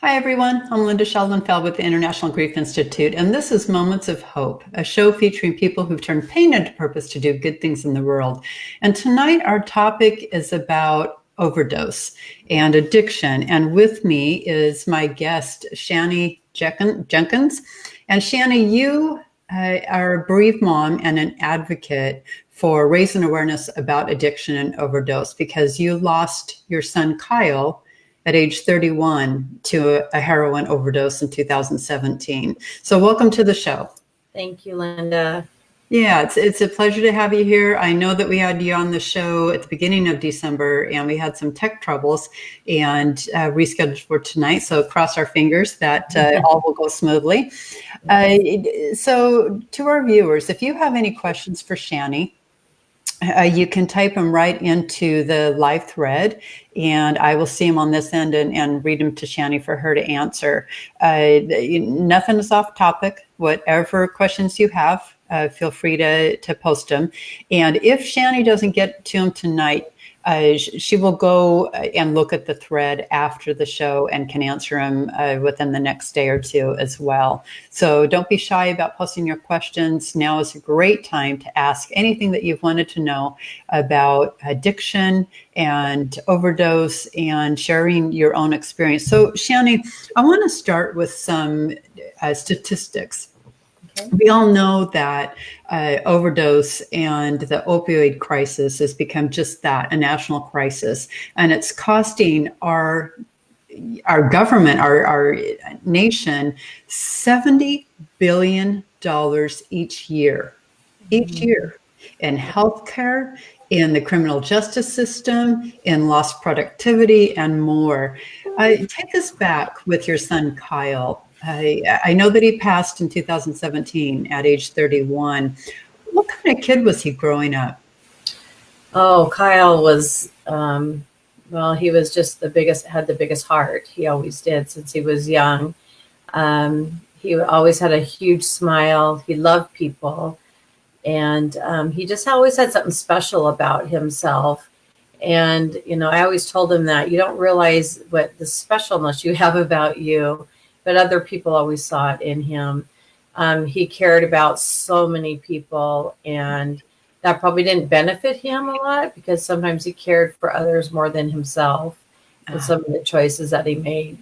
Hi, everyone. I'm Linda Sheldon-Feld with the International Grief Institute, and this is Moments of Hope, a show featuring people who've turned pain into purpose to do good things in the world. And tonight, our topic is about overdose and addiction. And with me is my guest, Shannie Jenkins. And Shannie, you are a bereaved mom and an advocate for raising awareness about addiction and overdose because you lost your son, Kyle, at age 31 to a heroin overdose in 2017. So welcome to the show. Thank you, Linda. Yeah, it's a pleasure to have you here. I know that we had you on the show at the beginning of December and we had some tech troubles and rescheduled for tonight. So cross our fingers that all will go smoothly. So to our viewers, if you have any questions for Shannie, you can type them right into the live thread, and I will see them on this end and read them to Shannie for her to answer. Nothing is off topic. Whatever questions you have, feel free to post them. And if Shannie doesn't get to them tonight, she will go and look at the thread after the show and can answer them within the next day or two as well. So don't be shy about posting your questions. Now is a great time to ask anything that you've wanted to know about addiction and overdose and sharing your own experience. So Shannie, I want to start with some statistics. We all know that overdose and the opioid crisis has become just that, a national crisis, and it's costing our government, our nation, $70 billion each year, in healthcare, in the criminal justice system, in lost productivity, and more. Take us back with your son, Kyle. I know that he passed in 2017 at age 31. What kind of kid was he growing up? Oh, Kyle was, well, he was just had the biggest heart. He always did since he was young. He always had a huge smile. He loved people. And he just always had something special about himself. And, I always told him that you don't realize what the specialness you have about you, but other people always saw it in him. He cared about so many people, and that probably didn't benefit him a lot because sometimes he cared for others more than himself with some of the choices that he made.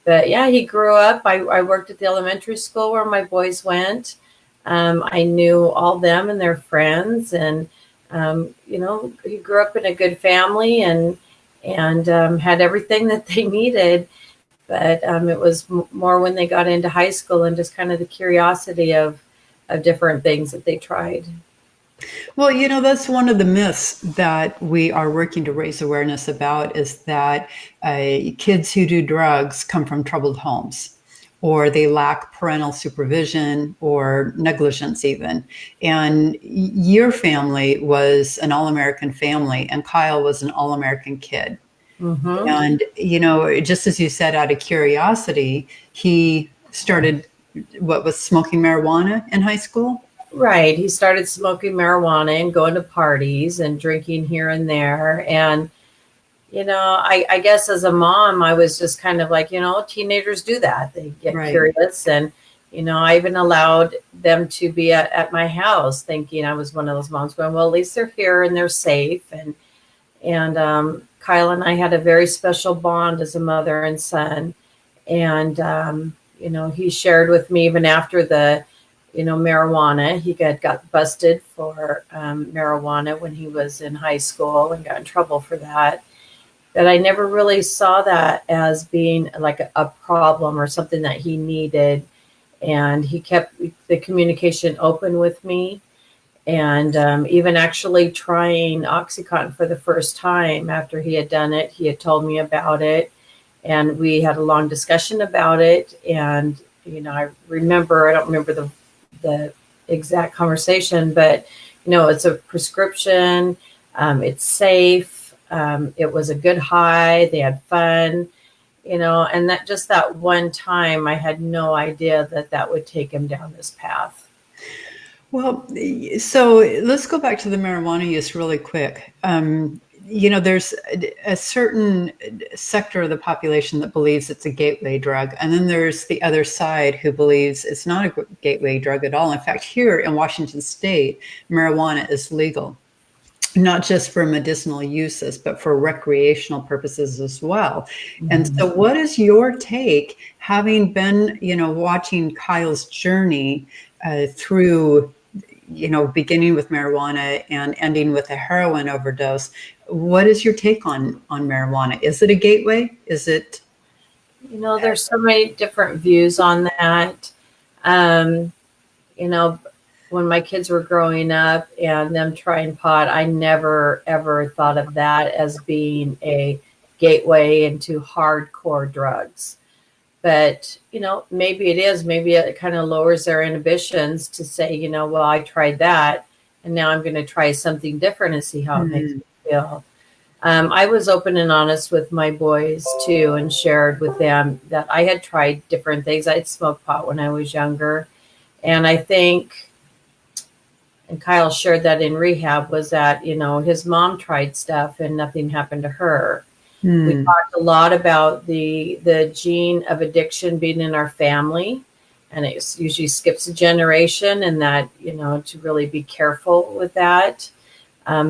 But yeah, he grew up. I worked at the elementary school where my boys went. I knew all them and their friends, and he grew up in a good family and had everything that they needed. But it was more when they got into high school and just kind of the curiosity of different things that they tried. Well, that's one of the myths that we are working to raise awareness about is that kids who do drugs come from troubled homes, or they lack parental supervision or negligence even. And your family was an all-American family, and Kyle was an all-American kid. Mm-hmm. And, just as you said, out of curiosity, he started smoking marijuana in high school? Right. He started smoking marijuana and going to parties and drinking here and there. And, I guess as a mom, I was just kind of like, teenagers do that. They get curious. And, I even allowed them to be at my house thinking I was one of those moms going, well, at least they're here and they're safe. And Kyle and I had a very special bond as a mother and son. And, he shared with me even after the, marijuana. He got busted for marijuana when he was in high school and got in trouble for that. But I never really saw that as being like a problem or something that he needed. And he kept the communication open with me. And even actually trying OxyContin for the first time after he had done it, he had told me about it. And we had a long discussion about it. And, I don't remember the exact conversation, but, it's a prescription. It's safe. It was a good high. They had fun, and that one time I had no idea that would take him down this path. Well, so let's go back to the marijuana use really quick. there's a certain sector of the population that believes it's a gateway drug. And then there's the other side who believes it's not a gateway drug at all. In fact, here in Washington State, marijuana is legal, not just for medicinal uses, but for recreational purposes as well. And so what is your take, having been, watching Kyle's journey through, beginning with marijuana and ending with a heroin overdose? What is your take on marijuana? Is it a gateway? Is it? There's so many different views on that. When my kids were growing up and them trying pot, I never, ever thought of that as being a gateway into hardcore drugs. But, maybe it is. Maybe it kind of lowers their inhibitions to say, well, I tried that, and now I'm going to try something different and see how it makes me feel. I was open and honest with my boys, too, and shared with them that I had tried different things. I'd smoked pot when I was younger. And I think, and Kyle shared that in rehab, was that, his mom tried stuff and nothing happened to her. We talked a lot about the gene of addiction being in our family, and it usually skips a generation, and that, to really be careful with that.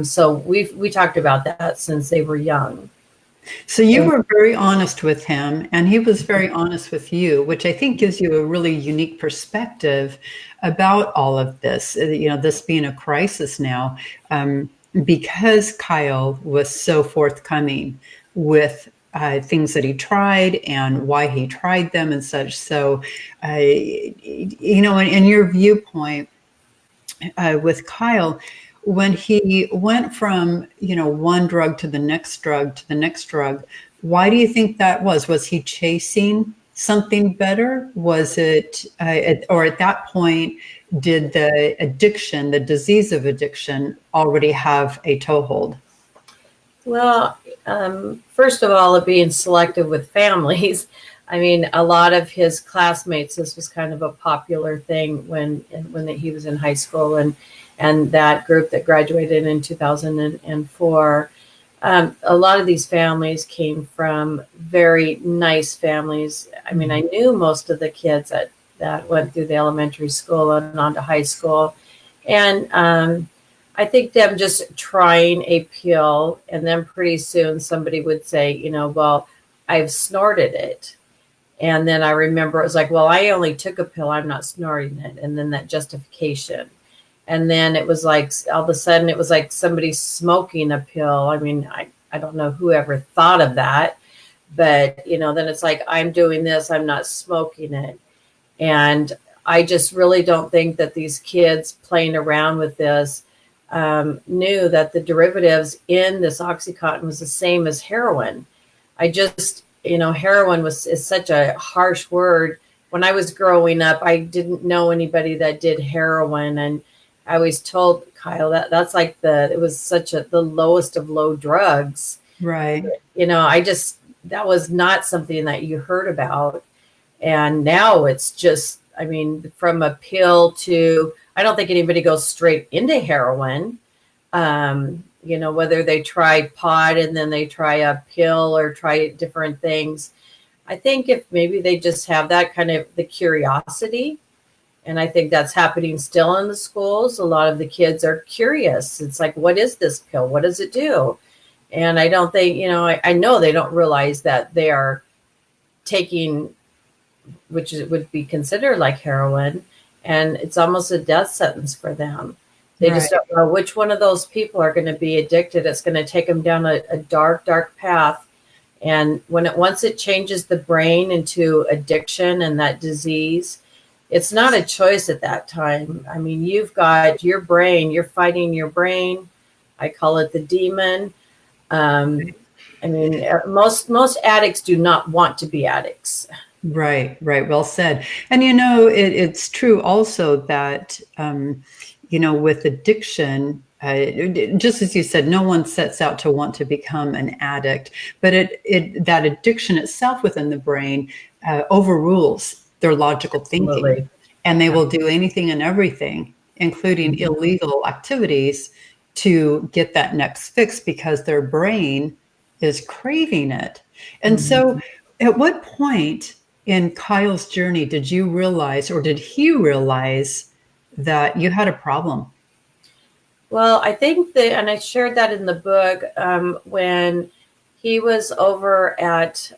So we talked about that since they were young. So you were very honest with him, and he was very honest with you, which I think gives you a really unique perspective about all of this, this being a crisis now, because Kyle was so forthcoming with things that he tried and why he tried them and such. So, in your viewpoint with Kyle, when he went from, one drug to the next drug to the next drug, why do you think that was? Was he chasing something better? Was it, or at that point, did the addiction, the disease of addiction, already have a toehold? Well, first of all, being selective with families. I mean, a lot of his classmates, this was kind of a popular thing when he was in high school, and that group that graduated in 2004. A lot of these families came from very nice families. I mean, I knew most of the kids that went through the elementary school and on to high school. And I think them just trying a pill, and then pretty soon somebody would say, well, I've snorted it. And then I remember it was like, well, I only took a pill, I'm not snorting it. And then that justification. And then it was like, all of a sudden it was like somebody smoking a pill. I mean, I don't know who ever thought of that, but then it's like, I'm doing this, I'm not smoking it. And I just really don't think that these kids playing around with this knew that the derivatives in this Oxycontin was the same as heroin. I just, heroin is such a harsh word. When I was growing up, I didn't know anybody that did heroin, and I always told Kyle that's like it was such the lowest of low drugs. Right. That was not something that you heard about. And now it's just, I mean, from a pill to, I don't think anybody goes straight into heroin. Whether they try pot and then they try a pill or try different things. I think if maybe they just have that kind of the curiosity, and I think that's happening still in the schools. A lot of the kids are curious. It's like, what is this pill? What does it do? And I don't think, I know they don't realize that they are taking, which would be considered like heroin, and it's almost a death sentence for them. They just don't know which one of those people are going to be addicted. It's going to take them down a dark, dark path. And once it changes the brain into addiction and that disease, it's not a choice at that time. I mean, you've got your brain, you're fighting your brain. I call it the demon. I mean, most addicts do not want to be addicts. Right. Well said. And, it's true also that, with addiction, just as you said, no one sets out to want to become an addict, but that addiction itself within the brain overrules their logical thinking, and they will do anything and everything, including illegal activities, to get that next fix because their brain is craving it. And so, at what point in Kyle's journey did you realize, or did he realize, that you had a problem? Well, I think that, and I shared that in the book, when he was over at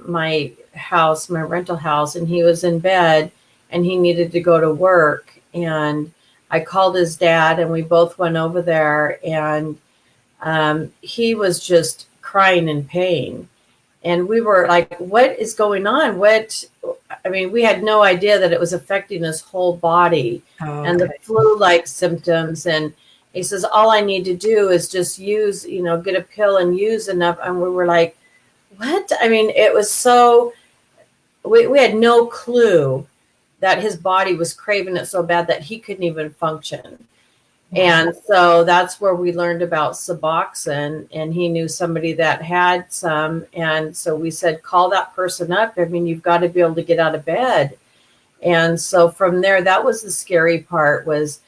my house, my rental house, and he was in bed and he needed to go to work. And I called his dad and we both went over there, and he was just crying in pain. And we were like, what is going on? I mean, we had no idea that it was affecting his whole body and the flu-like symptoms. And he says, all I need to do is just use, get a pill and use enough. And we were like, what? I mean, it was so, we had no clue that his body was craving it so bad that he couldn't even function. And so that's where we learned about Suboxone, and he knew somebody that had some. And so we said, call that person up. I mean, you've got to be able to get out of bed. And so from there, that was the scary part, was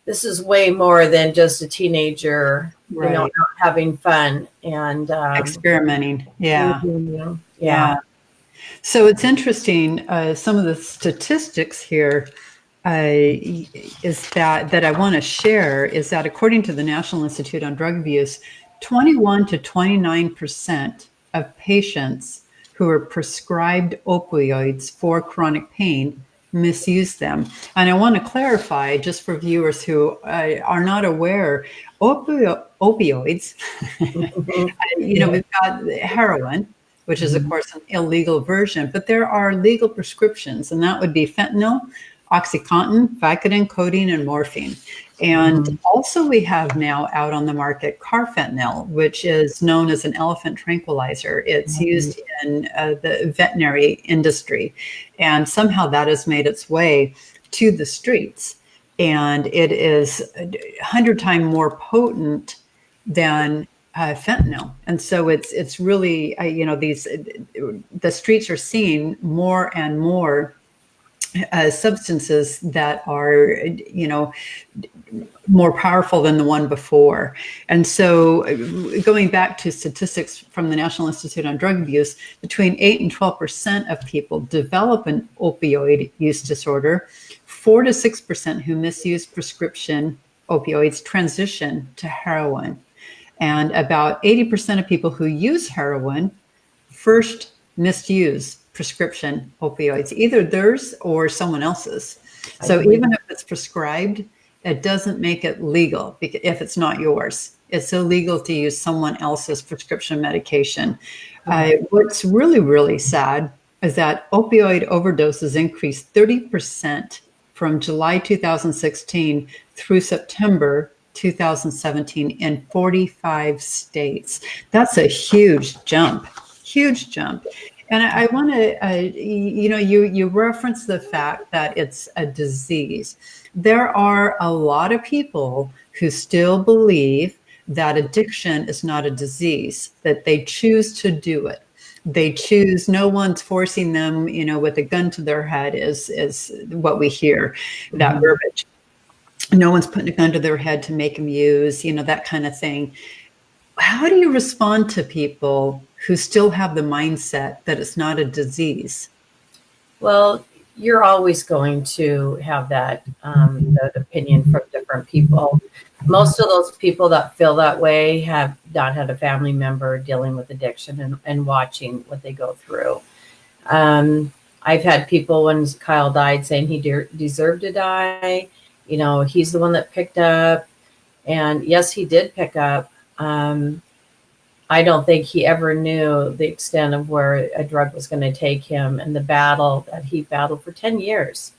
this is way more than just a teenager, out having fun and experimenting. Yeah. Mm-hmm. Yeah. So it's interesting. Some of the statistics here is that I want to share is that according to the National Institute on Drug Abuse, 21 to 29% of patients who are prescribed opioids for chronic pain misuse them. And I want to clarify, just for viewers who are not aware, opioids, we've got heroin, which is, of course, an illegal version, but there are legal prescriptions, and that would be fentanyl, OxyContin, Vicodin, codeine, and morphine. And also we have now out on the market carfentanil, which is known as an elephant tranquilizer. It's used in the veterinary industry. And somehow that has made its way to the streets. And it is 100 times more potent than fentanyl. And so it's really, the streets are seeing more and more substances that are, more powerful than the one before. And so going back to statistics from the National Institute on Drug Abuse, between 8 and 12% of people develop an opioid use disorder. 4 to 6% who misuse prescription opioids transition to heroin. And about 80% of people who use heroin first misuse prescription opioids, either theirs or someone else's. So even if it's prescribed, it doesn't make it legal if it's not yours. It's illegal to use someone else's prescription medication. What's really, really sad is that opioid overdoses increased 30% from July 2016 through September 2017 in 45 states. That's a huge jump. And I want to, you reference the fact that it's a disease. There are a lot of people who still believe that addiction is not a disease, that they choose to do it. They choose, no one's forcing them, with a gun to their head is what we hear, that verbiage. No one's putting a gun to their head to make them use, that kind of thing. How do you respond to people who still have the mindset that it's not a disease? Well, you're always going to have that opinion from different people. Most of those people that feel that way have not had a family member dealing with addiction and watching what they go through. I've had people, when Kyle died, saying he deserved to die. He's the one that picked up. And yes, he did pick up. I don't think he ever knew the extent of where a drug was going to take him, and the battle that he battled for 10 years.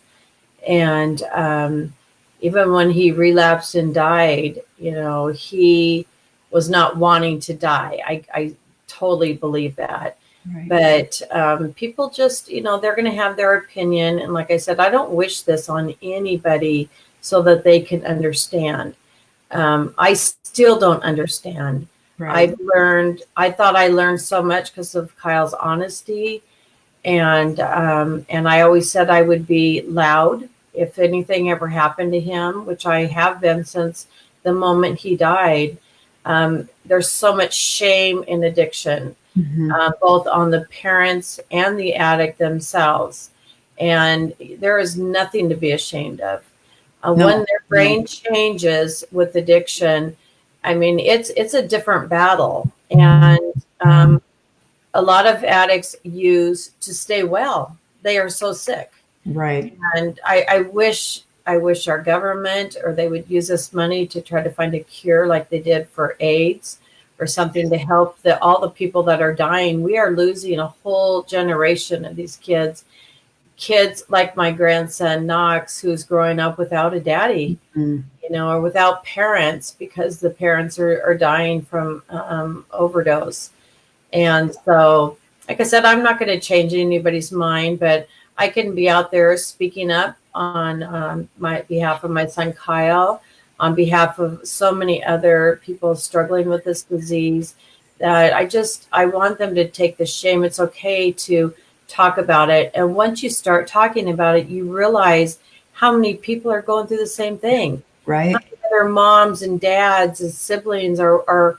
And even when he relapsed and died, he was not wanting to die. I totally believe that. Right. But people just, they're going to have their opinion. And like I said, I don't wish this on anybody so that they can understand. I still don't understand. Right. I thought I learned so much because of Kyle's honesty. And I always said I would be loud if anything ever happened to him, which I have been since the moment he died. There's so much shame in addiction, both on the parents and the addict themselves. And there is nothing to be ashamed of. When their brain changes with addiction, I mean, it's a different battle. And a lot of addicts use to stay well. They are so sick. Right. And I wish our government, or they would use this money to try to find a cure like they did for AIDS, or something to help all the people that are dying. We are losing a whole generation of these kids like my grandson Knox, who's growing up without a daddy, or without parents, because the parents are dying from overdose. And so, like I said, I'm not going to change anybody's mind, but I can be out there speaking up on my behalf of my son Kyle, on behalf of so many other people struggling with this disease, that I want them to take the shame. It's okay to talk about it. And once you start talking about it, you realize how many people are going through the same thing. Right. How many other moms and dads and siblings are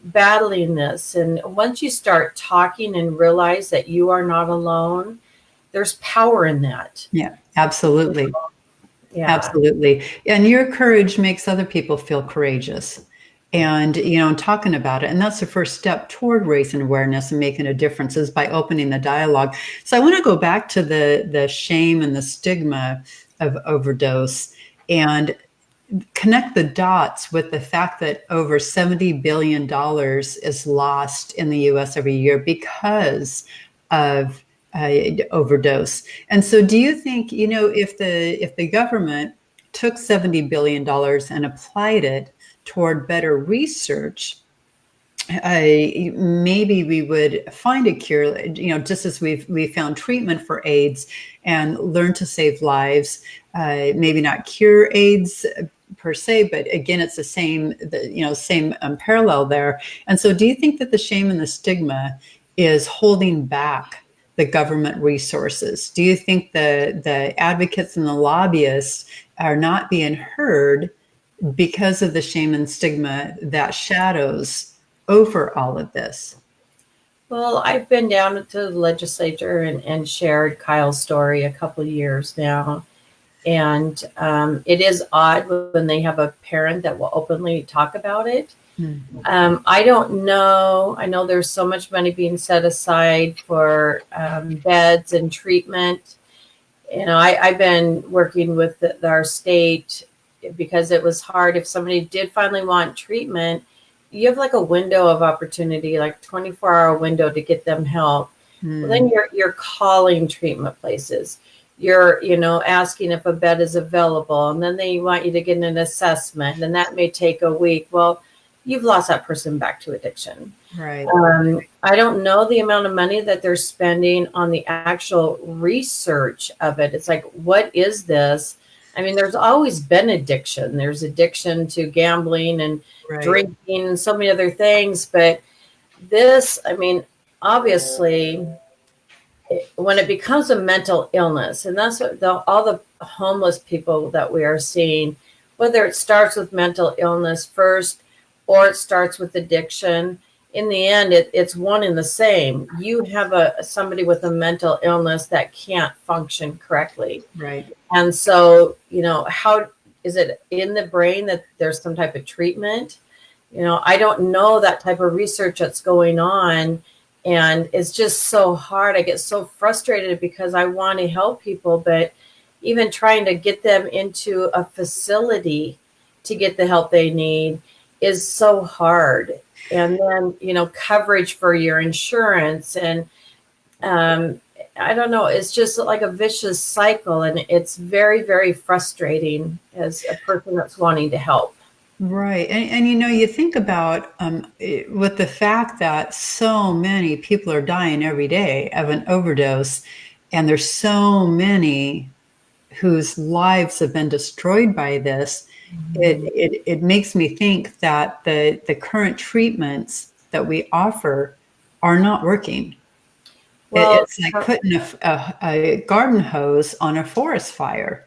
battling this. And once you start talking and realize that you are not alone, there's power in that. Yeah, absolutely. Yeah. Absolutely. And your courage makes other people feel courageous. And, talking about it. And that's the first step toward raising awareness and making a difference, is by opening the dialogue. So I want to go back to the shame and the stigma of overdose, and connect the dots with the fact that over $70 billion is lost in the US every year because of overdose. And so do you think, if the government took $70 billion and applied it toward better research, maybe we would find a cure, just as we found treatment for AIDS and learn to save lives, maybe not cure AIDS per se, but again, it's the same parallel there. And so do you think that the shame and the stigma is holding back the government resources? Do you think the advocates and the lobbyists are not being heard because of the shame and stigma that shadows over all of this? Well, I've been down to the legislature and shared Kyle's story a couple of years now. And it is odd when they have a parent that will openly talk about it. I don't know. I know there's so much money being set aside for beds and treatment. I've been working with our state, because it was hard. If somebody did finally want treatment, you have like a window of opportunity, like 24-hour window to get them help. Well, then you're calling treatment places. You're, asking if a bed is available, and then they want you to get an assessment, and that may take a week. Well, you've lost that person back to addiction. Right. I don't know the amount of money that they're spending on the actual research of it. It's like, what is this? I mean, there's always been addiction. There's addiction to gambling and drinking and so many other things. But this, I mean, obviously, when it becomes a mental illness, and that's what all the homeless people that we are seeing, whether it starts with mental illness first or it starts with addiction, in the end, it's one and the same. You have somebody with a mental illness that can't function correctly. Right. And so, how is it in the brain that there's some type of treatment? I don't know that type of research that's going on. And it's just so hard. I get so frustrated because I want to help people, but even trying to get them into a facility to get the help they need is so hard. And then, coverage for your insurance. And I don't know, it's just like a vicious cycle. And it's very, very frustrating as a person that's wanting to help. Right. And you think about with the fact that so many people are dying every day of an overdose, and there's so many whose lives have been destroyed by this, it makes me think that the current treatments that we offer are not working. Well, it's like putting a garden hose on a forest fire.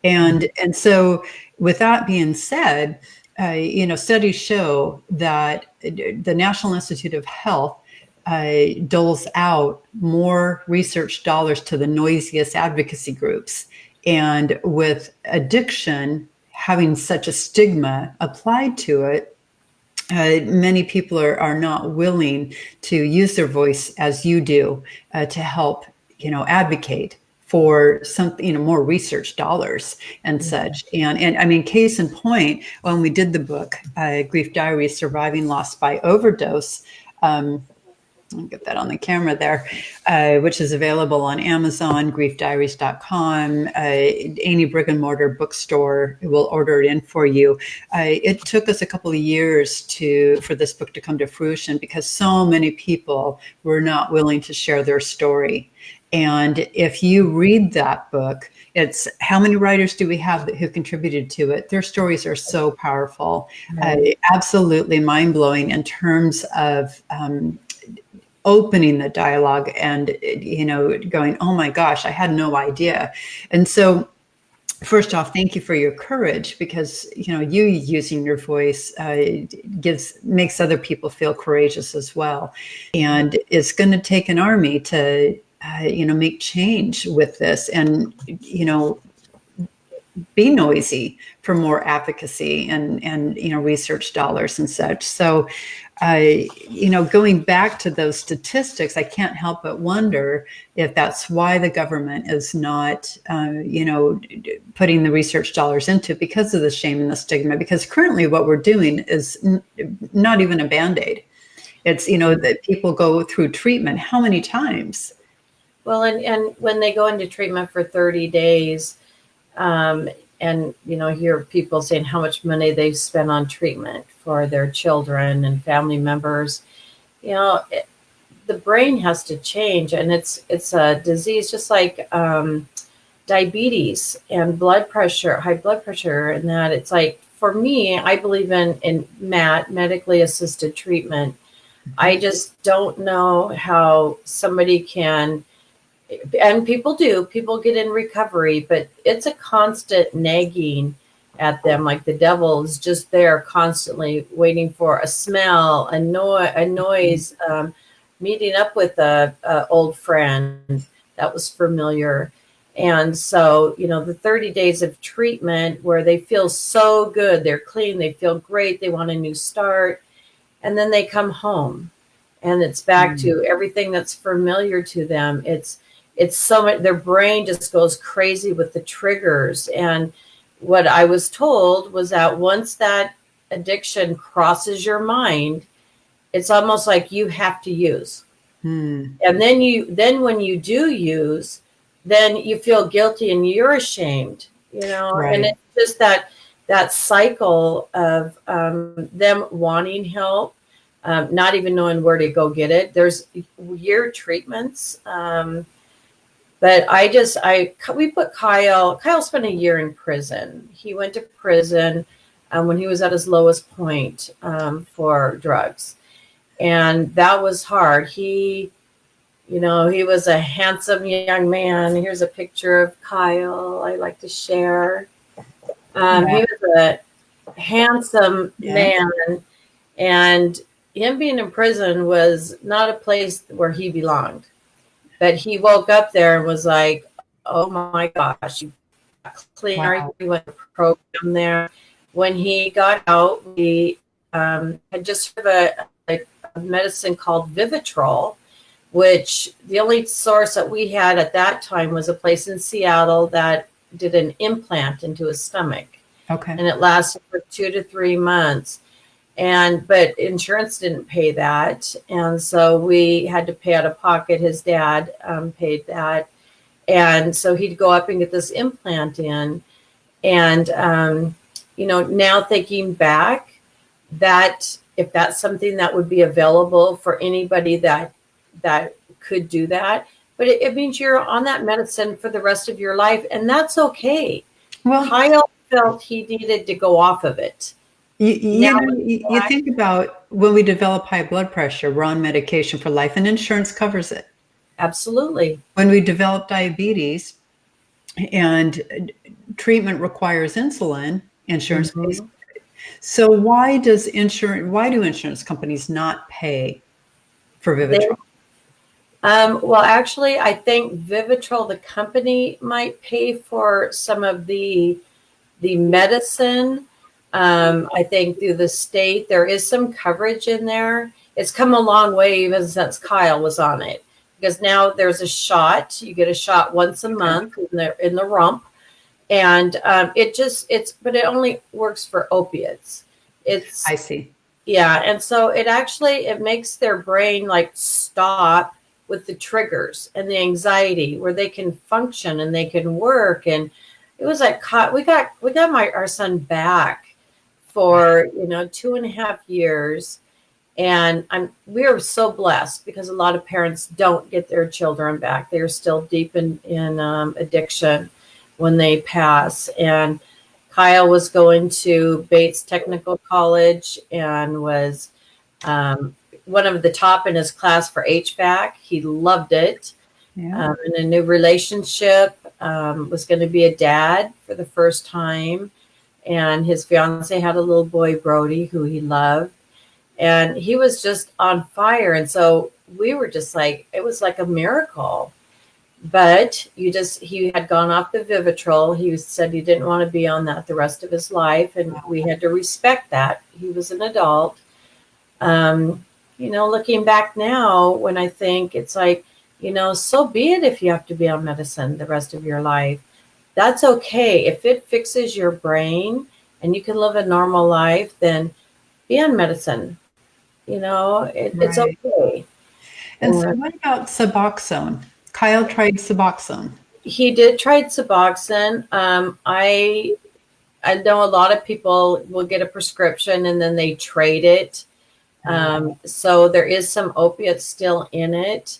And so with that being said, studies show that the National Institute of Health doles out more research dollars to the noisiest advocacy groups. And with addiction having such a stigma applied to it, many people are not willing to use their voice as you do to help, advocate for something, more research dollars and such. And I mean, case in point, when we did the book, Grief Diaries, Surviving Loss by Overdose, I'll get that on the camera there, which is available on Amazon, griefdiaries.com. Any brick and mortar bookstore will order it in for you. It took us a couple of years for this book to come to fruition because so many people were not willing to share their story. And if you read that book, it's how many writers do we have who contributed to it? Their stories are so powerful, absolutely mind-blowing in terms of opening the dialogue and, going, oh my gosh, I had no idea. And so first off, thank you for your courage, because, you using your voice makes other people feel courageous as well. And it's going to take an army to, make change with this and, be noisy for more advocacy and research dollars and such. So, going back to those statistics, I can't help but wonder if that's why the government is not, putting the research dollars into, because of the shame and the stigma. Because currently what we're doing is not even a Band-Aid. It's, that people go through treatment how many times? Well, and when they go into treatment for 30 days, and, hear people saying how much money they've spent on treatment for their children and family members, the brain has to change. And it's a disease just like diabetes and blood pressure, high blood pressure. And that it's like, for me, I believe in medically assisted treatment. I just don't know how somebody can, and people get in recovery, but it's a constant nagging at them. Like the devil is just there constantly waiting for a smell, a noise, meeting up with a old friend that was familiar. And so, the 30 days of treatment where they feel so good, they're clean, they feel great, they want a new start. And then they come home and it's back to everything that's familiar to them. It's so much, their brain just goes crazy with the triggers. And what I was told was that once that addiction crosses your mind, it's almost like you have to use. And then when you do use, then you feel guilty and you're ashamed, right. And it's just that cycle of them wanting help, not even knowing where to go get it. There's year treatments. But we put Kyle spent a year in prison. He went to prison when he was at his lowest point for drugs. And that was hard. He was a handsome young man. Here's a picture of Kyle I like to share. He was a handsome man, and him being in prison was not a place where he belonged. But he woke up there and was like, oh my gosh, you got clean. Wow. We went to program there. When he got out, we had just heard of a medicine called Vivitrol, which the only source that we had at that time was a place in Seattle that did an implant into his stomach. Okay. And it lasted for 2 to 3 months. But insurance didn't pay that. And so we had to pay out of pocket. His dad paid that. And so he'd go up and get this implant in. And, now thinking back, that if that's something that would be available for anybody that could do that, but it means you're on that medicine for the rest of your life. And that's okay. Well, Kyle felt he needed to go off of it. You think about when we develop high blood pressure, we're on medication for life and insurance covers it. Absolutely. When we develop diabetes and treatment requires insulin, insurance pays for it. So why do insurance companies not pay for They, Vivitrol? well, actually, I think Vivitrol, the company, might pay for some of the medicine. I think through the state, there is some coverage in there. It's come a long way even since Kyle was on it, because now there's a shot. You get a shot once a month in the rump, and but it only works for opiates. I It's see. Yeah, and so it makes their brain like stop with the triggers and the anxiety where they can function and they can work. And it was like we got our son back for 2.5 years. And we are so blessed because a lot of parents don't get their children back. They're still deep in addiction when they pass. And Kyle was going to Bates Technical College and was one of the top in his class for HVAC. He loved it. Yeah. In a new relationship, was going to be a dad for the first time. And his fiance had a little boy, Brody, who he loved. And he was just on fire. And so we were just like, it was like a miracle. But he had gone off the Vivitrol. He said he didn't want to be on that the rest of his life. And we had to respect that. He was an adult. Looking back now, when I think it's like, so be it if you have to be on medicine the rest of your life. That's okay. If it fixes your brain and you can live a normal life, then be on medicine. It's Right. okay. And so what about Suboxone? Kyle tried Suboxone. He did try Suboxone. I know a lot of people will get a prescription and then they trade it. So there is some opiates still in it.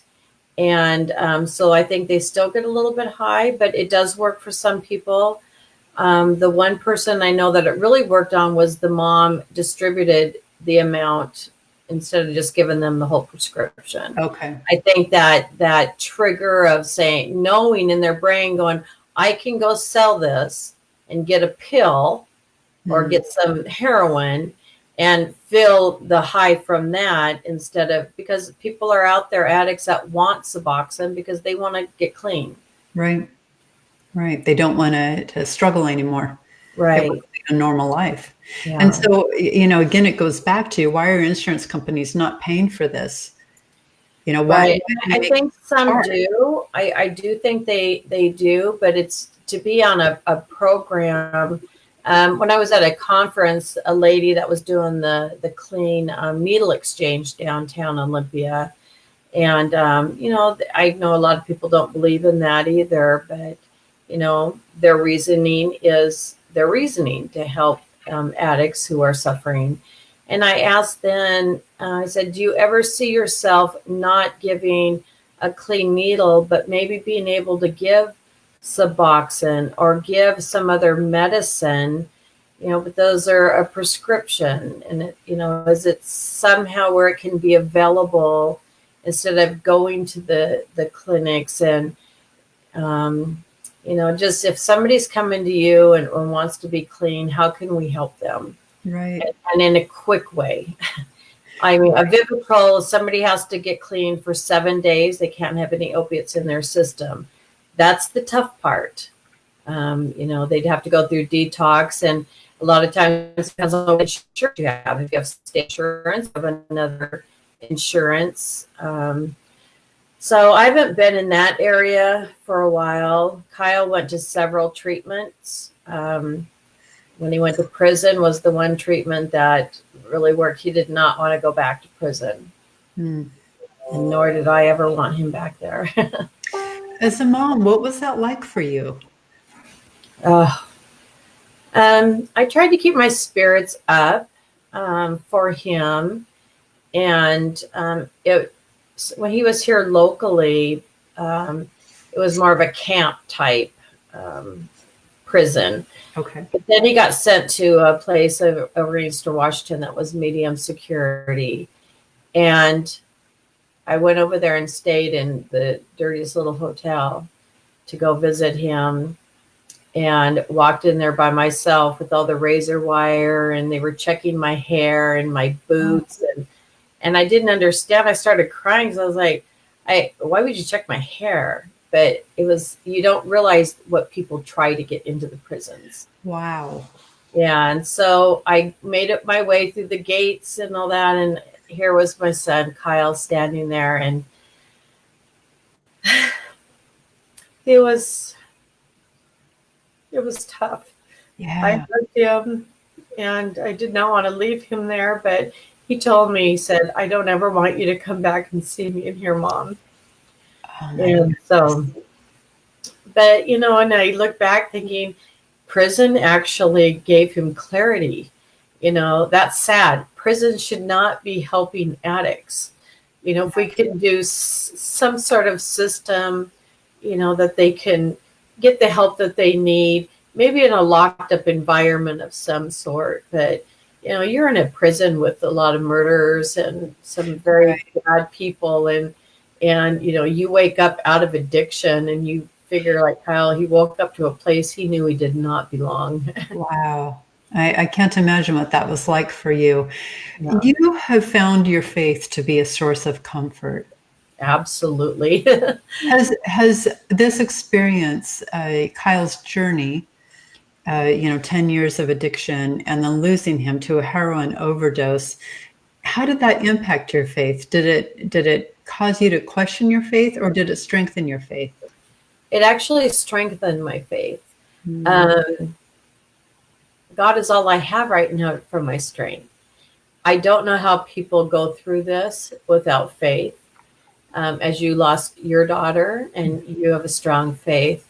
And so I think they still get a little bit high, but it does work for some people. The one person I know that it really worked on was the mom distributed the amount instead of just giving them the whole prescription. Okay. I think that trigger of knowing in their brain going, I can go sell this and get a pill or get some heroin and feel the high from that because people are out there, addicts that want Suboxone because they want to get clean. Right. Right. They don't want to struggle anymore. They Right. want to lead a normal life. Yeah. And so, again, it goes back to why are insurance companies not paying for this? Why? Right. I think some do. I do think they do, but it's to be on a program. When I was at a conference, a lady that was doing the clean needle exchange downtown Olympia. And, I know a lot of people don't believe in that either, but, their reasoning is their reasoning to help addicts who are suffering. And I asked then, I said, do you ever see yourself not giving a clean needle, but maybe being able to give Suboxone or give some other medicine, but those are a prescription. And, is it somehow where it can be available instead of going to the clinics and, just if somebody's coming to you and wants to be clean, how can we help them? Right. And in a quick way. I mean, a Vivitrol, somebody has to get clean for 7 days. They can't have any opiates in their system. That's the tough part. They'd have to go through detox, and a lot of times it depends on what insurance you have. If you have state insurance, you have another insurance. So I haven't been in that area for a while. Kyle went to several treatments. When he went to prison was the one treatment that really worked. He did not want to go back to prison. And nor did I ever want him back there. As a mom, what was that like for you? I tried to keep my spirits up for him. And when he was here locally, it was more of a camp type prison. Okay. But then he got sent to a place over in Eastern Washington that was medium security. And I went over there and stayed in the dirtiest little hotel to go visit him. and walked in there by myself with all the razor wire, and they were checking my hair and my Oh, boots, and I didn't understand. I started crying because I was like, why would you check my hair? But it was, you don't realize what people try to get into the prisons. wow. Yeah, and so I made up my way through the gates and all that, and here was my son Kyle standing there, and it was it was tough. I Yeah. hugged him, and I did not want to leave him there, but he told me, he said, "I don't ever want you to come back and see me in here, Mom." Oh my And so, goodness. but and I look back thinking, prison actually gave him clarity. That's sad. Prison should not be helping addicts. If we could do some sort of system, that they can get the help that they need, maybe in a locked up environment of some sort. But, you're in a prison with a lot of murderers and some very Right. bad people. And, you wake up out of addiction and you figure, like Kyle, he woke up to a place he knew he did not belong. Wow. I can't imagine what that was like for you. Yeah, You have found your faith to be a source of comfort. absolutely. Has this experience, Kyle's journey, 10 years of addiction and then losing him to a heroin overdose, how did that impact your faith? Did it cause you to question your faith, or did it strengthen your faith? It actually strengthened my faith. Mm, Um, God is all I have right now for my strength. I don't know how people go through this without faith. As you lost your daughter and you have a strong faith.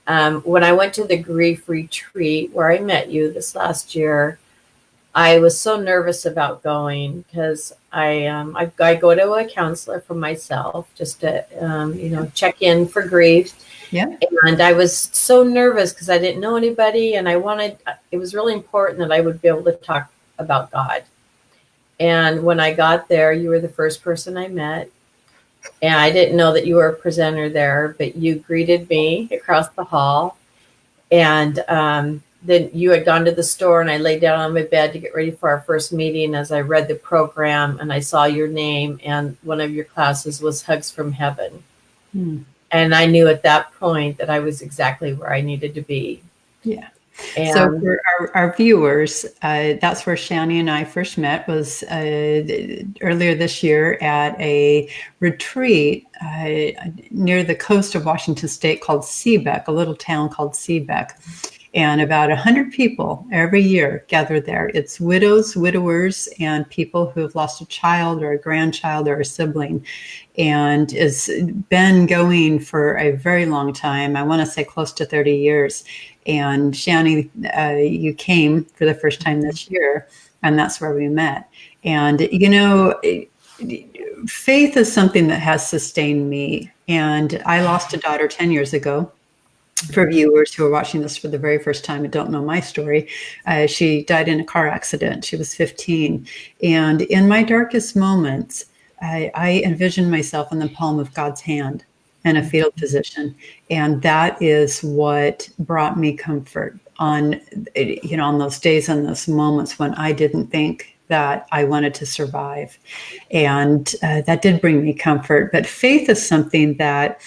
When I went to the grief retreat where I met you this last year, I was so nervous about going because I go to a counselor for myself just to check in for grief. yeah. And I was so nervous because I didn't know anybody, and it was really important that I would be able to talk about God. And when I got there, you were the first person I met. And I didn't know that you were a presenter there, but you greeted me across the hall. And then you had gone to the store, and I laid down on my bed to get ready for our first meeting as I read the program, and I saw your name, and one of your classes was Hugs from Heaven. Mm, And I knew at that point that I was exactly where I needed to be. yeah. So And for our viewers, that's where Shannie and I first met, was earlier this year at a retreat near the coast of Washington State called Seebeck, a little town called Seebeck. And about 100 people every year gather there. It's widows, widowers, and people who have lost a child or a grandchild or a sibling. And it's been going for a very long time. I want to say close to 30 years. And Shannie, you came for the first time this year, and that's where we met. And, faith is something that has sustained me. And I lost a daughter 10 years ago. For viewers who are watching this for the very first time and don't know my story, she died in a car accident. She was 15. And in my darkest moments, I envisioned myself in the palm of God's hand in a fetal position. And that is what brought me comfort on those days and those moments when I didn't think that I wanted to survive. And that did bring me comfort. But faith is something that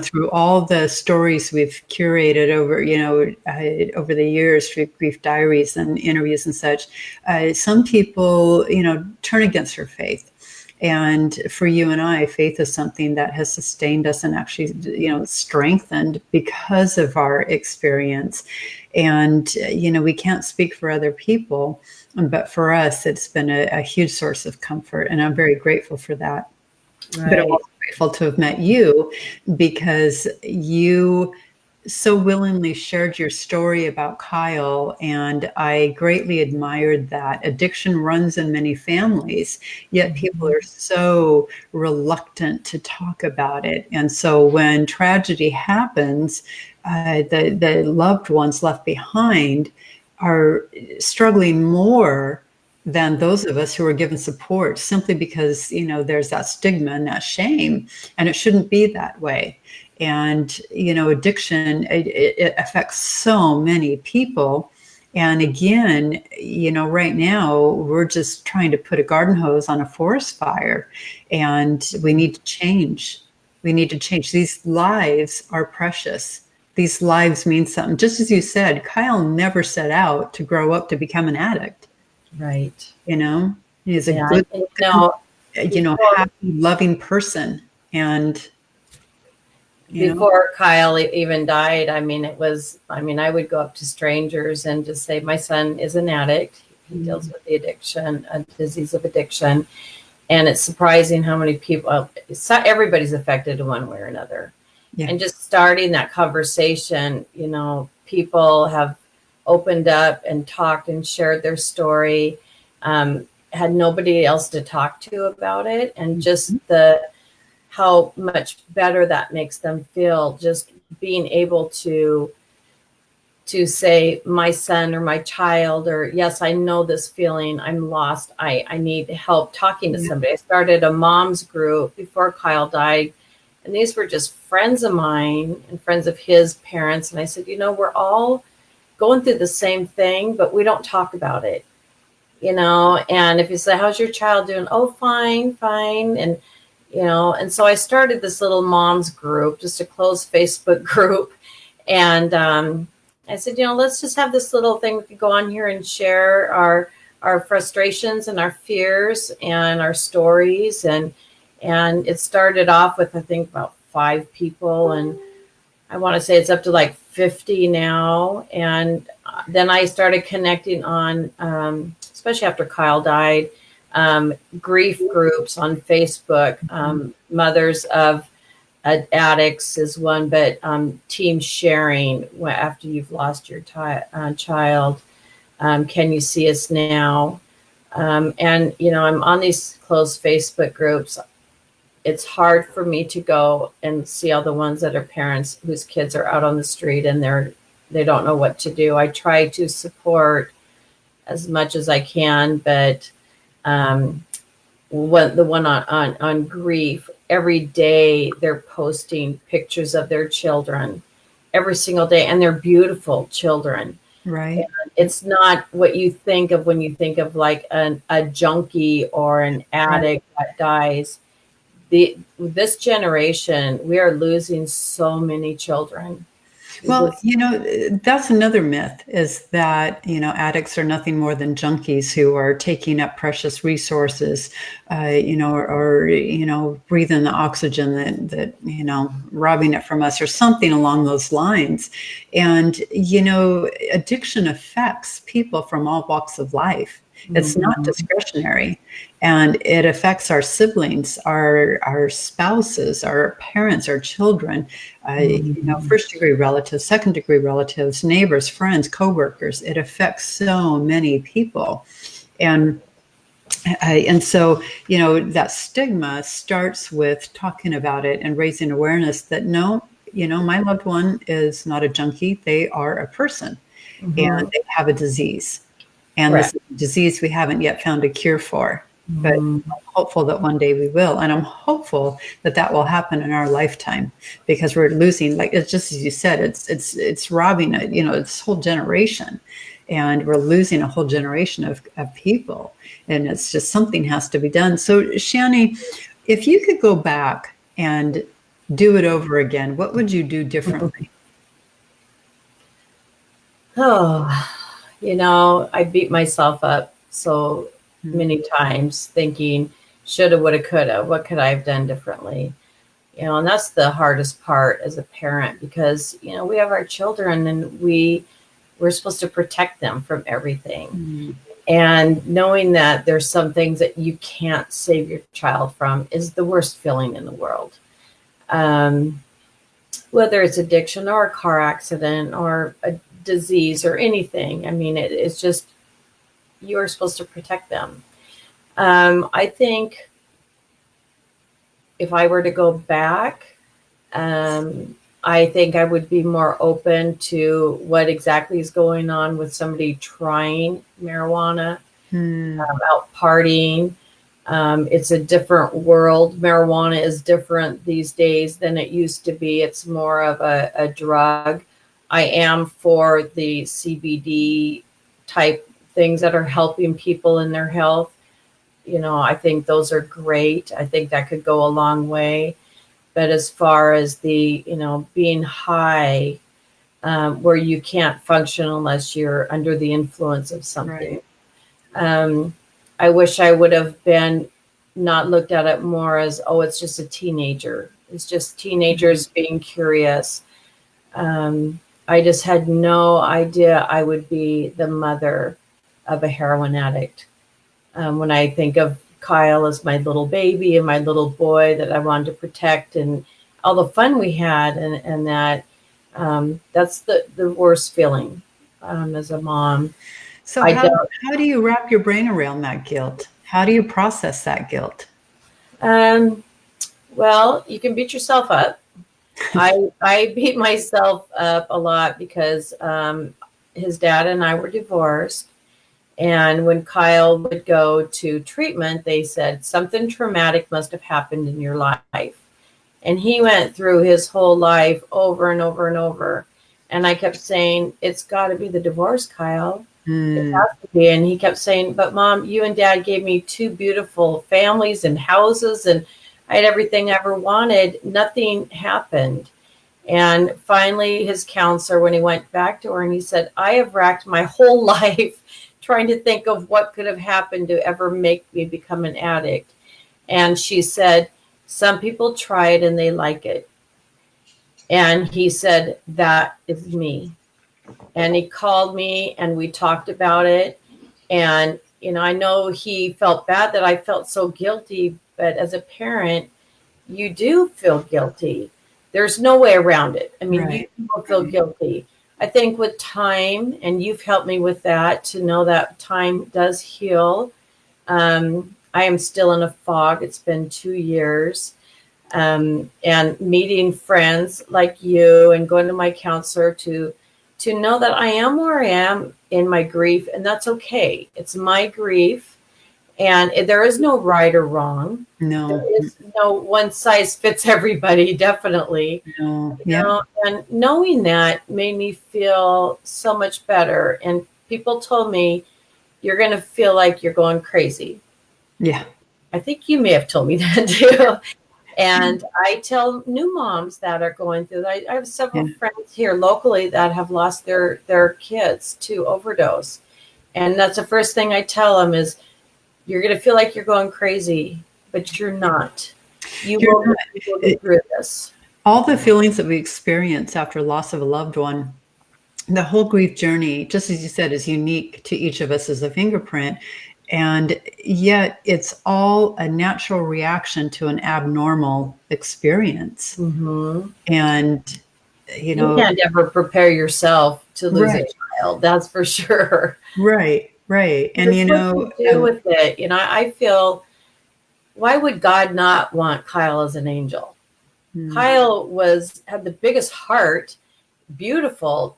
through all the stories we've curated over the years, through grief diaries and interviews and such, some people, turn against her faith. And for you and I, faith is something that has sustained us and actually, strengthened because of our experience. And, we can't speak for other people, but for us, it's been a huge source of comfort. And I'm very grateful for that. But I'm right. also grateful to have met you, because you so willingly shared your story about Kyle, and I greatly admired that. Addiction runs in many families, yet people are so reluctant to talk about it. And so when tragedy happens, the loved ones left behind are struggling more than those of us who are given support, simply because there's that stigma and that shame, and it shouldn't be that way. And, addiction, it affects so many people. And again, right now we're just trying to put a garden hose on a forest fire, and we need to change. We need to change. These lives are precious. These lives mean something. Just as you said, Kyle never set out to grow up to become an addict. Right. He's a Yeah. good, Before, happy, loving person. And, before Kyle even died, I mean, I would go up to strangers and just say, my son is an addict. He deals with the addiction, a disease of addiction. And it's surprising how many people, everybody's affected in one way or another. Yeah. And just starting that conversation, people have opened up and talked and shared their story, had nobody else to talk to about it. And just how much better that makes them feel, just being able to say, my son or my child, or yes, I know this feeling, I'm lost, I need help talking to somebody. I started a mom's group before Kyle died, and these were just friends of mine and friends of his parents. And I said, we're all going through the same thing, but we don't talk about it, and if you say, how's your child doing? Oh, fine. And, and so I started this little mom's group, just a closed Facebook group. And, I said, let's just have this little thing we could go on here and share our frustrations and our fears and our stories. And it started off with, I think, about 5 people. And I want to say it's up to like 50 now. And then I started connecting on, especially after Kyle died, grief groups on Facebook, mothers of addicts is one, but team sharing after you've lost your child. Can you see us now? And, I'm on these closed Facebook groups. It's hard for me to go and see all the ones that are parents whose kids are out on the street and they don't know what to do. I try to support as much as I can, but the one on grief, every day they're posting pictures of their children every single day, and they're beautiful children. Right. And it's not what you think of when you think of like a junkie or an addict that dies. This generation, we are losing so many children. Well, that's another myth, is that, addicts are nothing more than junkies who are taking up precious resources, or breathing the oxygen that, robbing it from us or something along those lines. And, addiction affects people from all walks of life. It's not discretionary, and it affects our siblings, our spouses, our parents, our children, first degree relatives, second degree relatives, neighbors, friends, coworkers. It affects so many people. And so, that stigma starts with talking about it and raising awareness that no, my loved one is not a junkie. They are a person, and they have a disease. And this is a disease we haven't yet found a cure for, but I'm hopeful that one day we will. And I'm hopeful that will happen in our lifetime, because we're losing, like, it's just as you said, it's robbing this whole generation, and we're losing a whole generation of people. And it's just, something has to be done. So Shannie, if you could go back and do it over again, what would you do differently? I beat myself up so many times thinking, shoulda, woulda, coulda, what could I have done differently? And that's the hardest part as a parent, because, we have our children and we're supposed to protect them from everything. And knowing that there's some things that you can't save your child from is the worst feeling in the world. Whether it's addiction or a car accident or a disease or anything. I mean, it's just, you are supposed to protect them. I think if I were to go back, I think I would be more open to what exactly is going on with somebody trying marijuana, out partying, It's a different world. Marijuana is different these days than it used to be. It's more of a drug. I am for the CBD type things that are helping people in their health. I think those are great. I think that could go a long way. But as far as the, being high, where you can't function unless you're under the influence of something. Right. I wish I would have been not looked at it more as, oh, it's just a teenager. It's just teenagers being curious. I just had no idea I would be the mother of a heroin addict. When I think of Kyle as my little baby and my little boy that I wanted to protect and all the fun we had and that, that's the worst feeling as a mom. So how do you wrap your brain around that guilt? How do you process that guilt? Well, you can beat yourself up. I beat myself up a lot because his dad and I were divorced. And when Kyle would go to treatment, they said something traumatic must have happened in your life. And he went through his whole life over and over and over. And I kept saying, it's got to be the divorce, Kyle. It has to be. And he kept saying, but Mom, you and Dad gave me 2 beautiful families and houses, and I had everything I ever wanted. Nothing happened. And finally, his counselor, when he went back to her, and he said, I have racked my whole life trying to think of what could have happened to ever make me become an addict. And she said, some people try it and they like it. And he said, that is me. And he called me and we talked about it. And, I know he felt bad that I felt so guilty, but as a parent, you do feel guilty. There's no way around it. I mean, right. You will feel guilty. I think with time, and you've helped me with that, to know that time does heal. I am still in a fog. It's been 2 years. And meeting friends like you and going to my counselor to know that I am where I am in my grief, and that's okay. It's my grief, and there is no right or wrong. No. There is no one size fits everybody, definitely. No. Yeah. And knowing that made me feel so much better. And people told me, you're going to feel like you're going crazy. Yeah. I think you may have told me that too. And I tell new moms that are going through that. I have several friends here locally that have lost their kids to overdose. And that's the first thing I tell them is, you're going to feel like you're going crazy, but you're not. You will get through this. All the feelings that we experience after loss of a loved one, the whole grief journey, just as you said, is unique to each of us as a fingerprint. And yet it's all a natural reaction to an abnormal experience. Mm-hmm. And, you can't ever prepare yourself to lose a child. That's for sure. Right. And, what to do with it. I feel, why would God not want Kyle as an angel? Kyle had the biggest heart, beautiful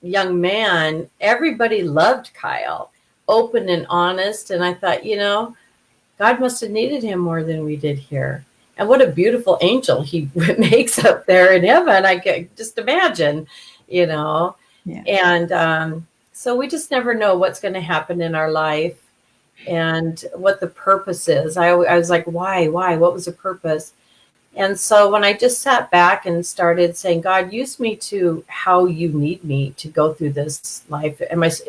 young man. Everybody loved Kyle. Open and honest. And I thought, God must have needed him more than we did here. And what a beautiful angel he makes up there in heaven. I can just imagine, Yeah. And so we just never know what's going to happen in our life and what the purpose is. I was like, why? What was the purpose? And so when I just sat back and started saying, God, use me to how you need me to go through this life.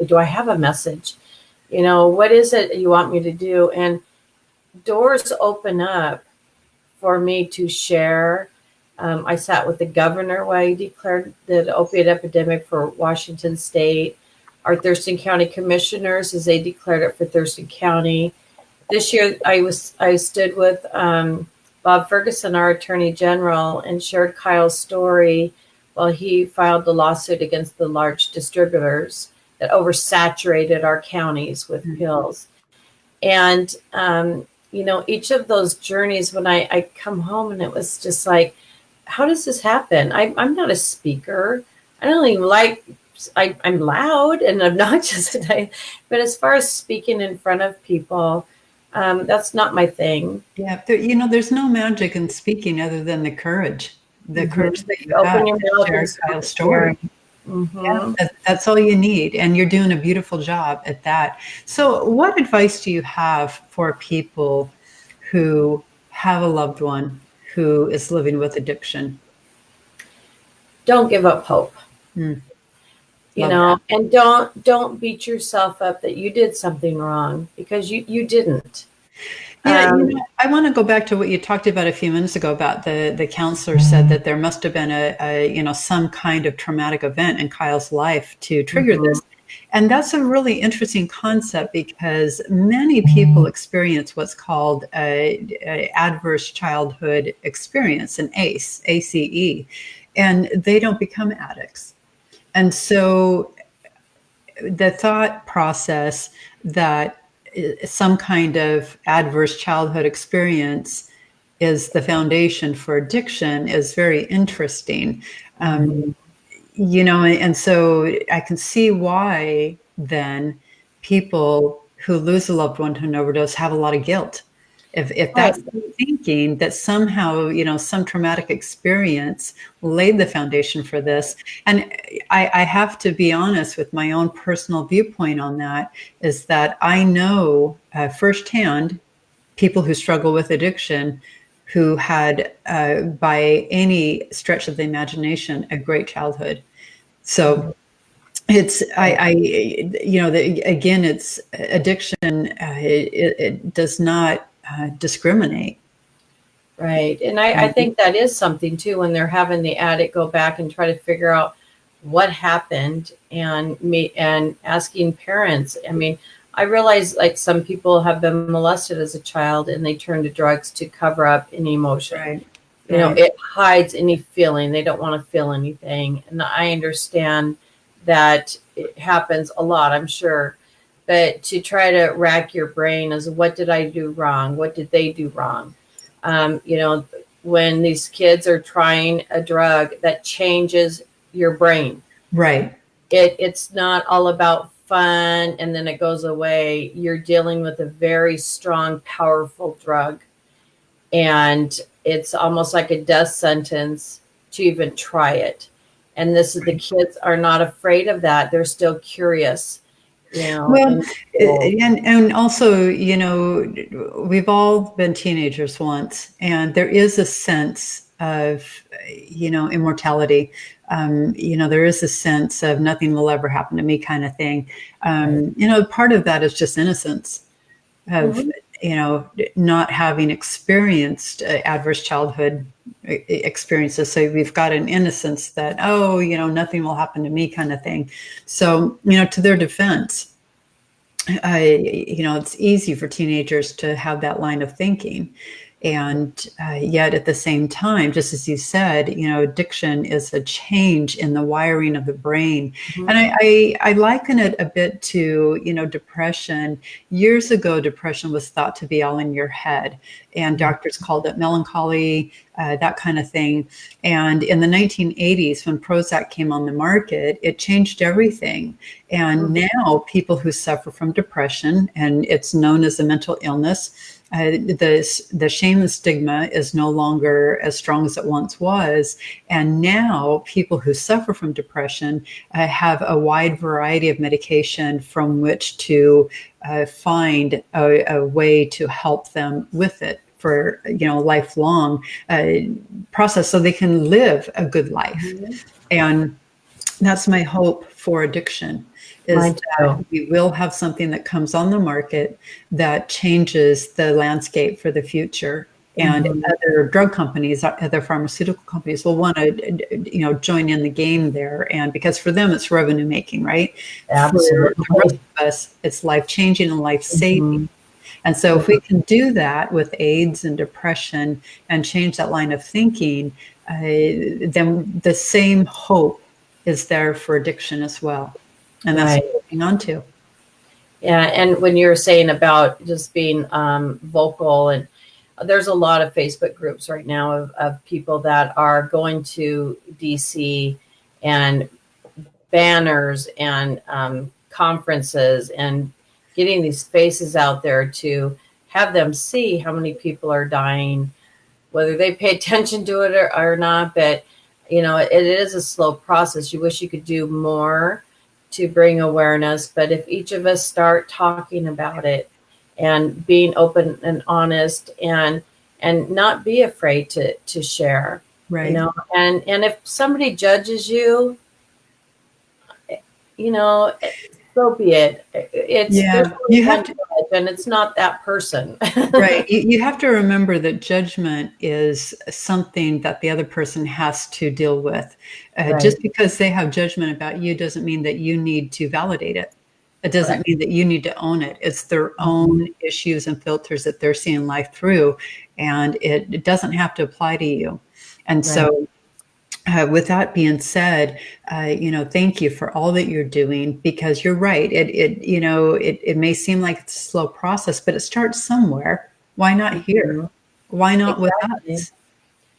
Do I have a message? What is it you want me to do? And doors open up for me to share. I sat with the governor while he declared the opioid epidemic for Washington State. Our Thurston County commissioners, as they declared it for Thurston County. This year, I stood with Bob Ferguson, our Attorney General, and shared Kyle's story while he filed the lawsuit against the large distributors that oversaturated our counties with pills. And, each of those journeys, when I come home, and it was just like, how does this happen? I'm not a speaker. I don't even I'm loud and obnoxious today. But as far as speaking in front of people, That's not my thing. Yeah, there's no magic in speaking other than the courage that you Open have your to mouth and share start Kyle's story. sharing. Yeah, Mm-hmm. that's all you need, and you're doing a beautiful job at that. So, what advice do you have for people who have a loved one who is living with addiction? Don't give up hope. Mm, You love know, that. and don't beat yourself up that you did something wrong, because you didn't. Yeah, Um, I want to go back to what you talked about a few minutes ago about the counselor said that there must have been some kind of traumatic event in Kyle's life to trigger mhm. this. And that's a really interesting concept because many people experience what's called a adverse childhood experience, an ACE, ACE, and they don't become addicts. And so the thought process that some kind of adverse childhood experience is the foundation for addiction is very interesting. Um, Mhm. and so I can see why then people who lose a loved one to an overdose have a lot of guilt. If Right. that's the thinking that somehow, some traumatic experience laid the foundation for this. And I have to be honest with my own personal viewpoint on that is that I know firsthand people who struggle with addiction who had, by any stretch of the imagination, a great childhood. Mhm. So it's again, it's addiction. It does not discriminate. Right. And I think that is something too, when they're having the addict go back and try to figure out what happened, and me and asking parents. I mean, I realize like some people have been molested as a child and they turn to drugs to cover up any emotion. Right, You know, right, it hides any feeling. They don't want to feel anything. And I understand that it happens a lot, I'm sure. But to try to rack your brain as what did I do wrong? What did they do wrong? You know, when these kids are trying a drug that changes your brain, right. it's not all about fun and then it goes away. You're dealing with a very strong, powerful drug, and it's almost like a death sentence to even try it. And this is, the kids are not afraid of that. They're still curious, you know, Well, in school. and also, we've all been teenagers once, and there is a sense of, immortality. There is a sense of nothing will ever happen to me kind of thing. Right. Part of that is just innocence of, Mhm. not having experienced adverse childhood experiences. So we've got an innocence that, oh, nothing will happen to me kind of thing. So, to their defense, it's easy for teenagers to have that line of thinking. And yet at the same time, just as you said, addiction is a change in the wiring of the brain. And Mhm. I liken it a bit to, depression. Years ago, depression was thought to be all in your head, and doctors called it melancholy, that kind of thing. And in the 1980s, when Prozac came on the market, it changed everything. And Mhm. now people who suffer from depression, and it's known as a mental illness, the shame and stigma is no longer as strong as it once was. And now people who suffer from depression have a wide variety of medication from which to find a way to help them with it for lifelong process so they can live a good life. Mhm. And that's my hope for addiction, is Mine that too. we will have something that comes on the market that changes the landscape for the future. And Mhm. other drug companies, other pharmaceutical companies will want to, join in the game there. And because for them, it's revenue making, right? For the rest Absolutely. of us, it's life changing and life saving. Mhm. And so if we can do that with AIDS and depression and change that line of thinking, then the same hope is there for addiction as well. And that's Right. what we're working on to. Yeah, and when you're saying about just being vocal, and there's a lot of Facebook groups right now of people that are going to DC, and banners and conferences, and getting these faces out there to have them see how many people are dying, whether they pay attention to it or not. But, you know, it is a slow process. You wish you could do more to bring awareness. But if each of us start talking about it and being open and honest and not be afraid to share, Right. you know, and if somebody judges you, you know, so be it. There's You only have one to, judge, and it's not that person. right. You have to remember that judgment is something that the other person has to deal with. Right. Just because they have judgment about you doesn't mean that you need to validate it. It doesn't Correct. mean that you need to own it. It's their own issues and filters that they're seeing life through, and it doesn't have to apply to you. And Right. so, with that being said, you know, thank you for all that you're doing, because you're right. You know, it may seem like it's a slow process, but it starts somewhere. Why not here? Mhm. Why not with Exactly. us?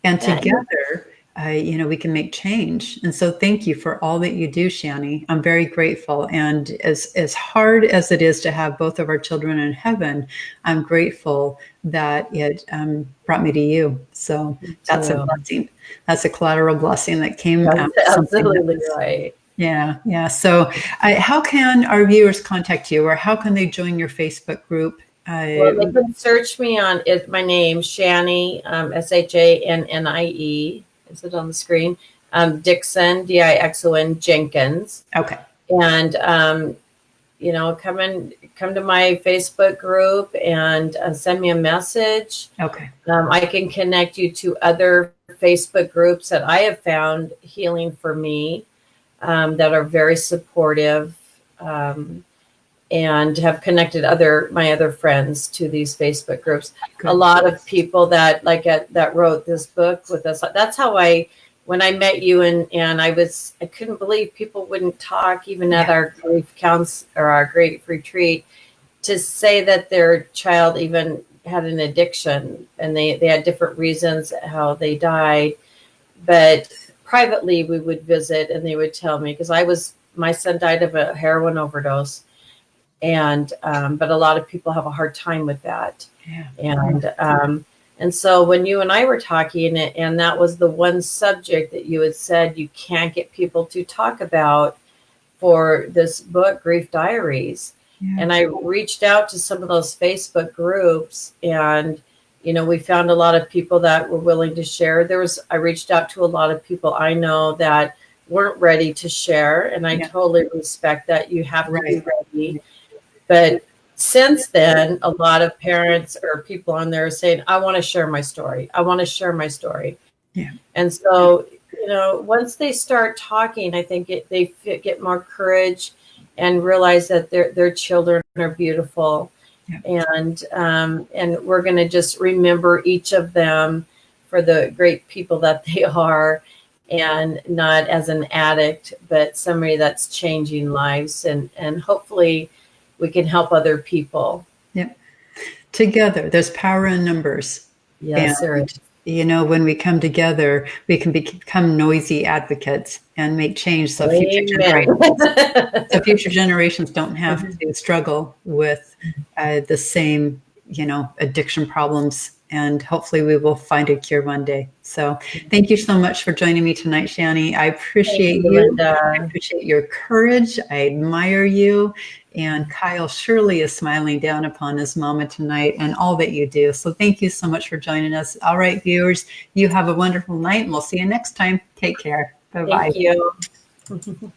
And Yeah. together, you know, we can make change. And so thank you for all that you do, Shannie. I'm very grateful. And as hard as it is to have both of our children in heaven, I'm grateful that it brought me to you. So that's a So blessing. That's a collateral blessing that came out that's of something that absolutely was, right. yeah. So how can our viewers contact you, or how can they join your Facebook group? Well, they can search me on my name, Shannie, Shannie. Is it on the screen? Dixon, Dixon Jenkins. Okay. And you know, come to my Facebook group and send me a message. Okay. I can connect you to other Facebook groups that I have found healing for me, that are very supportive. And have connected my other friends to these Facebook groups. Good. A lot of people that that wrote this book with us. That's how when I met you and I couldn't believe people wouldn't talk even at our grief counts or our grief retreat, to say that their child even had an addiction, and they had different reasons how they died. But privately we would visit and they would tell me, because my son died of a heroin overdose. And but a lot of people have a hard time with that. And so when you and I were talking, and that was the one subject that you had said you can't get people to talk about for this book, Grief Diaries. And I reached out to some of those Facebook groups, and you know, we found a lot of people that were willing to share. I reached out to a lot of people I know that weren't ready to share, and I totally respect that. You have to be ready. But since then, a lot of parents or people on there are saying, I want to share my story. I want to share my story. Yeah. And so, you know, once they start talking, I think they get more courage and realize that their children are beautiful. Yeah. And we're going to just remember each of them for the great people that they are, and not as an addict, but somebody that's changing lives, and hopefully we can help other people. Yep. Together, there's power in numbers. Yes, there is. You know, when we come together, we can become noisy advocates and make change, so future generations don't have to struggle with the same, you know, addiction problems. And hopefully we will find a cure one day. So thank you so much for joining me tonight, Shannie. I appreciate you. I appreciate your courage. I admire you. And Kyle surely is smiling down upon his mama tonight and all that you do. So thank you so much for joining us. All right, viewers, you have a wonderful night, and we'll see you next time. Take care. Bye-bye. Thank you.